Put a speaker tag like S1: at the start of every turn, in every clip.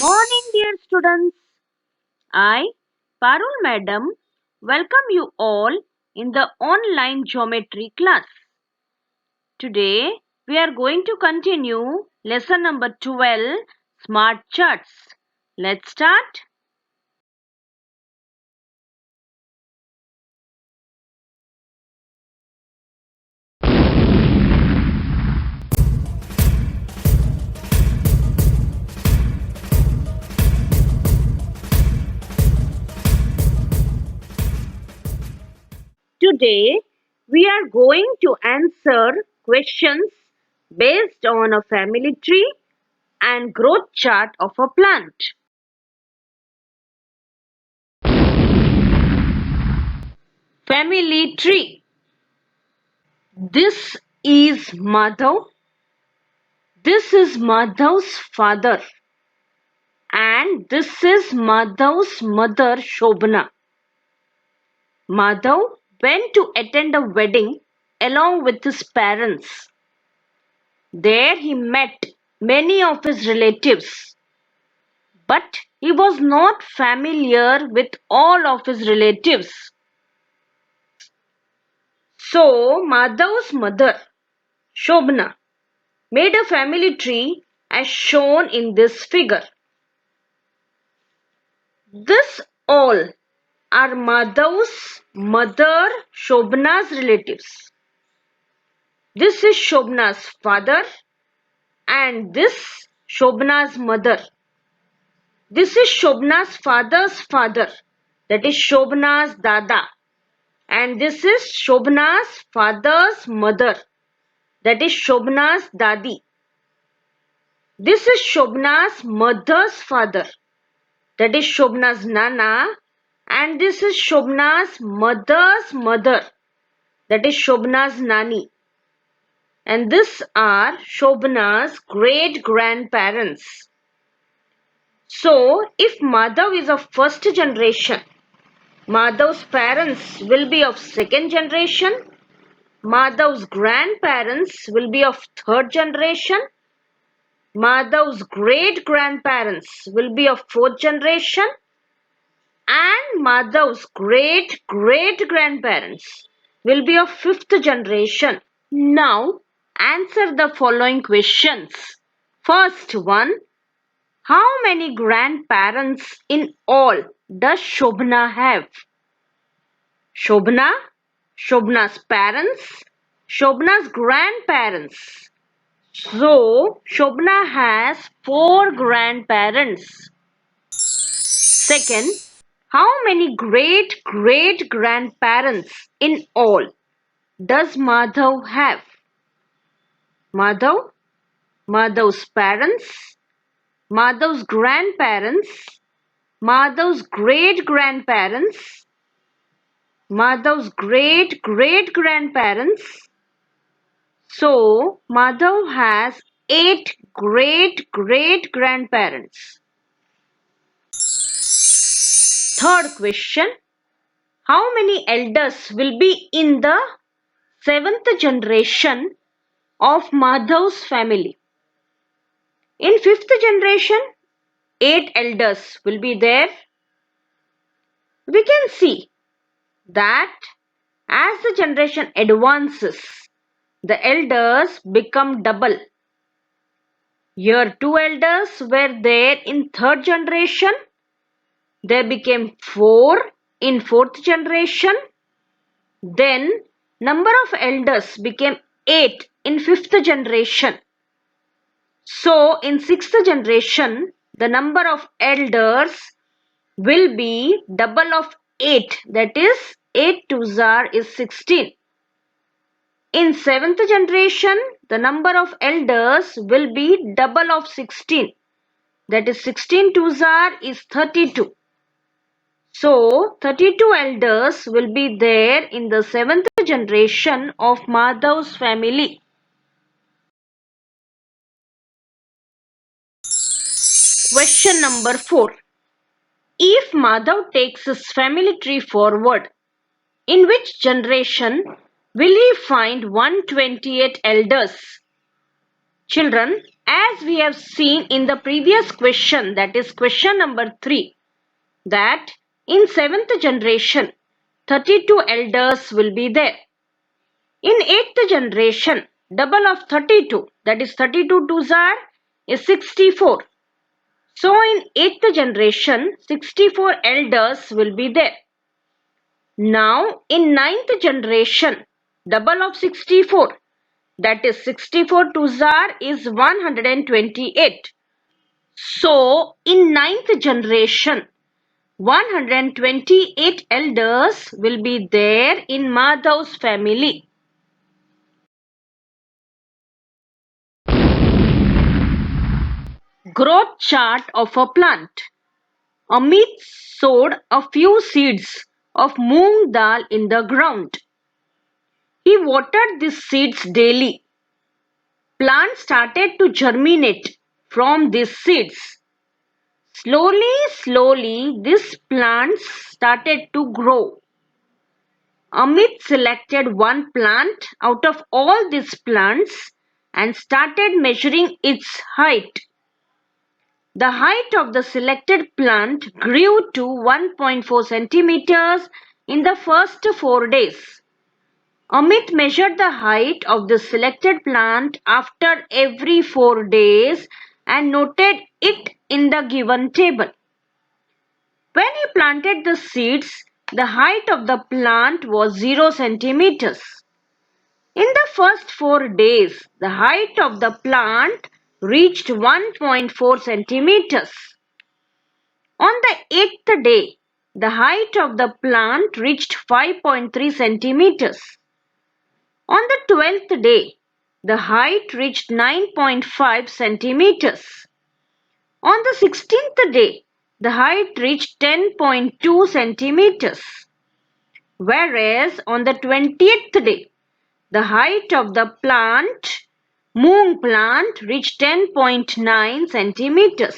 S1: Morning, dear students. I, Parul Madam, welcome you all in the online geometry class. Today, we are going to continue lesson number 12, Smart Charts. Let's start. Today, we are going to answer questions based on a family tree and growth chart of a plant. Family tree. This is Madhav. This is Madhav's father. And this is Madhav's mother Shobana. Madhav went to attend a wedding along with his parents. There he met many of his relatives. But he was not familiar with all of his relatives. So Madhav's mother, Shobana, made a family tree as shown in this figure. This all are Madhav's mother Shobana's relatives. This is Shobana's father and this Shobana's mother. This is Shobana's father's father, that is Shobana's dada. And this is Shobana's father's mother, that is Shobana's dadi. This is Shobana's mother's father, that is Shobana's nana. And this is Shobana's mother's mother, that is Shobana's nani. And these are Shobana's great grandparents. So, if Madhav is of first generation, Madhav's parents will be of second generation, Madhav's grandparents will be of third generation, Madhav's great grandparents will be of fourth generation, and Madhav's great great grandparents will be of fifth generation. Now, answer the following questions. First one, how many grandparents in all does Shobana have? Shobana, Shobana's parents, Shobana's grandparents. So, Shobana has 4 grandparents. Second, how many great great grandparents in all does Madhav have? Madhav, Madhav's parents, Madhav's grandparents, Madhav's great grandparents, Madhav's great great grandparents. So, Madhav has 8 great great grandparents. Third question, how many elders will be in the 7th generation of Madhav's family? In 5th generation, 8 elders will be there. We can see that as the generation advances, the elders become double. Here 2 elders were there in 3rd generation. There became 4 in 4th generation. Then number of elders became 8 in 5th generation. So in 6th generation, the number of elders will be double of 8, that is 8 twos is 16. In 7th generation, the number of elders will be double of 16, that is 16 twos is 32. So 32 elders will be there in the 7th generation of Madhav's family. Question number 4. If Madhav takes his family tree forward, in which generation will he find 128 elders? Children, As we have seen in the previous question, that is question number 3, that in 7th generation, 32 elders will be there. In 8th generation, double of 32, that is 32 twos are is 64. So in 8th generation, 64 elders will be there. Now in 9th generation, double of 64, that is 64 twos are is 128. So in 9th generation, 128 elders will be there in Madhav's family. Growth chart of a plant. Amit sowed a few seeds of moong dal in the ground. He watered these seeds daily. Plant started to germinate from these seeds. Slowly, these plants started to grow. Amit selected one plant out of all these plants and started measuring its height. The height of the selected plant grew to 1.4 centimeters in the first 4 days. Amit measured the height of the selected plant after every 4 days and noted it in the given table. When he planted the seeds, the height of the plant was 0 centimeters. In the first 4 days, the height of the plant reached 1.4 centimeters. On the 8th day, the height of the plant reached 5.3 centimeters. On the 12th day, the height reached 9.5 centimeters. On the 16th day, the height reached 10.2 centimeters. Whereas on the 20th day, the height of the moong plant, reached 10.9 centimeters.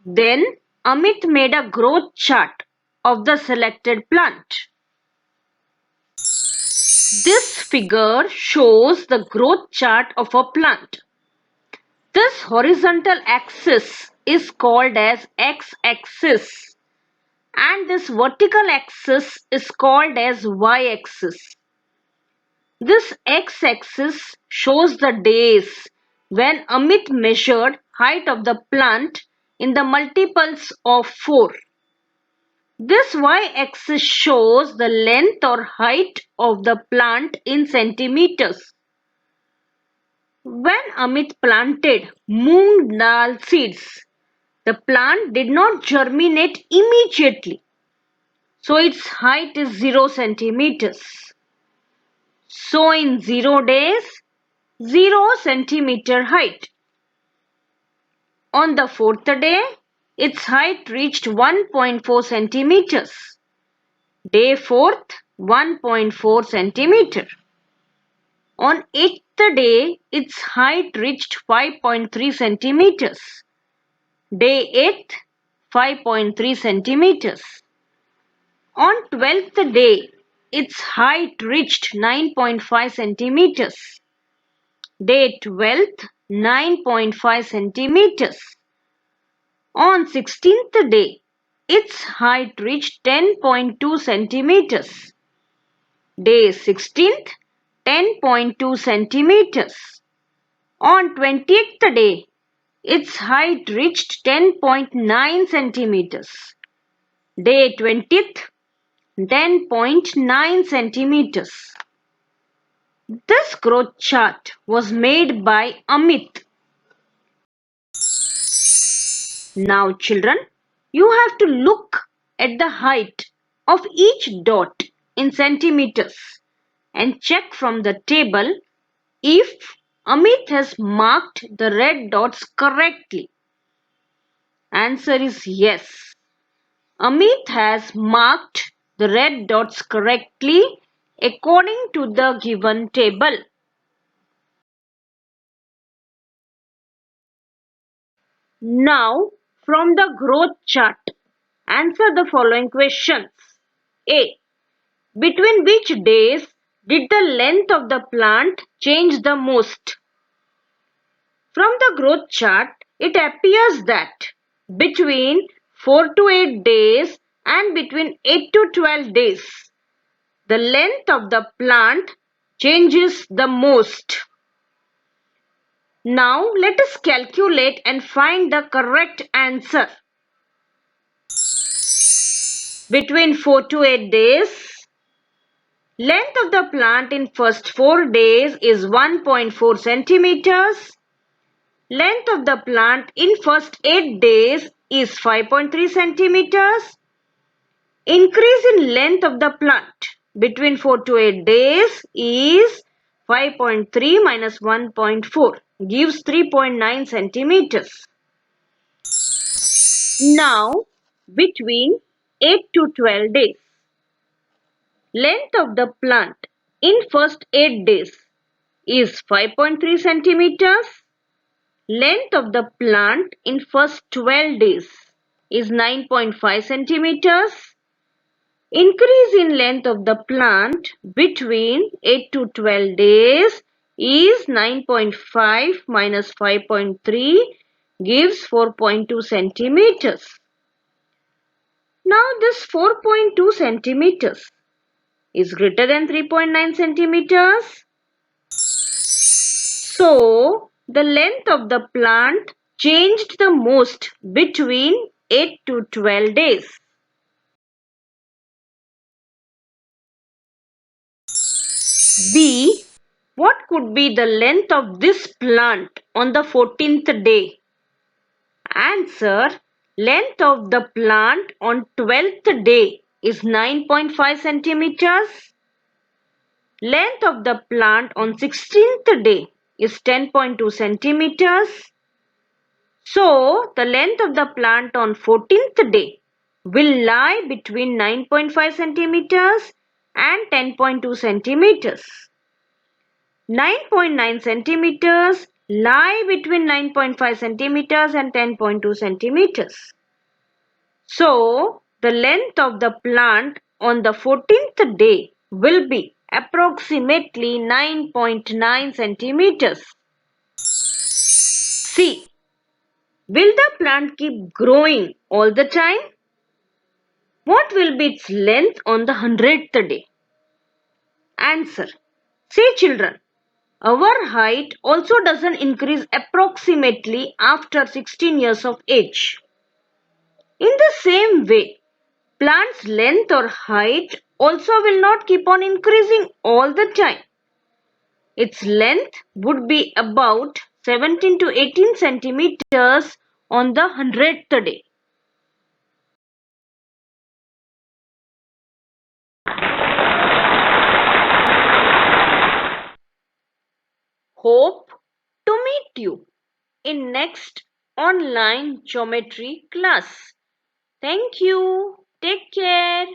S1: Then Amit made a growth chart of the selected plant. This figure shows the growth chart of a plant. This horizontal axis is called as x-axis and this vertical axis is called as y-axis. This x-axis shows the days when Amit measured height of the plant in the multiples of 4. This y-axis shows the length or height of the plant in centimeters. When Amit planted moong dal seeds, the plant did not germinate immediately. So its height is 0 centimeters. So in 0 days, 0 centimeter height. On the 4th day, its height reached 1.4 centimeters. Day 4th, 1.4 centimeter. On 8th day, its height reached 5.3 centimeters. Day 8th, 5.3 centimeters. On 12th day, its height reached 9.5 centimeters. Day 12th, 9.5 centimeters. On 16th day, its height reached 10.2 centimeters. Day 16th, 10.2 centimeters. On 20th day, its height reached 10.9 centimeters. Day 20th, 10.9 centimeters. This growth chart was made by Amit. Now children, you have to look at the height of each dot in centimeters and check from the table if Amit has marked the red dots correctly. Answer is yes. Amit has marked the red dots correctly according to the given table. Now, from the growth chart, answer the following questions. A. Between which days did the length of the plant change the most? From the growth chart, it appears that between 4 to 8 days and between 8 to 12 days, the length of the plant changes the most. Now let us calculate and find the correct answer. Between 4 to 8 days, length of the plant in first 4 days is 1.4 centimeters. Length of the plant in first 8 days is 5.3 centimeters. Increase in length of the plant between 4 to 8 days is 5.3 minus 1.4 gives 3.9 centimeters. Now between 8 to 12 days, length of the plant in first 8 days is 5.3 centimeters. Length of the plant in first 12 days is 9.5 centimeters. Increase in length of the plant between 8 to 12 days is 9.5 minus 5.3 gives 4.2 centimeters. Now this 4.2 centimeters is greater than 3.9 centimeters. So the length of the plant changed the most between 8 to 12 days. B. What could be the length of this plant on the 14th day? Answer. Length of the plant on 12th day is 9.5 centimeters. Length of the plant on 16th day is 10.2 centimeters. So, the length of the plant on 14th day will lie between 9.5 centimeters and 10.2 centimeters. 9.9 centimeters lie between 9.5 centimeters and 10.2 centimeters. So, the length of the plant on the 14th day will be approximately 9.9 centimeters. C. Will the plant keep growing all the time? What will be its length on the 100th day? Answer. See children, our height also doesn't increase approximately after 16 years of age. In the same way, plant's length or height also will not keep on increasing all the time. Its length would be about 17 to 18 centimeters on the 100th day. Hope to meet you in next online geometry class. Thank you. Take care.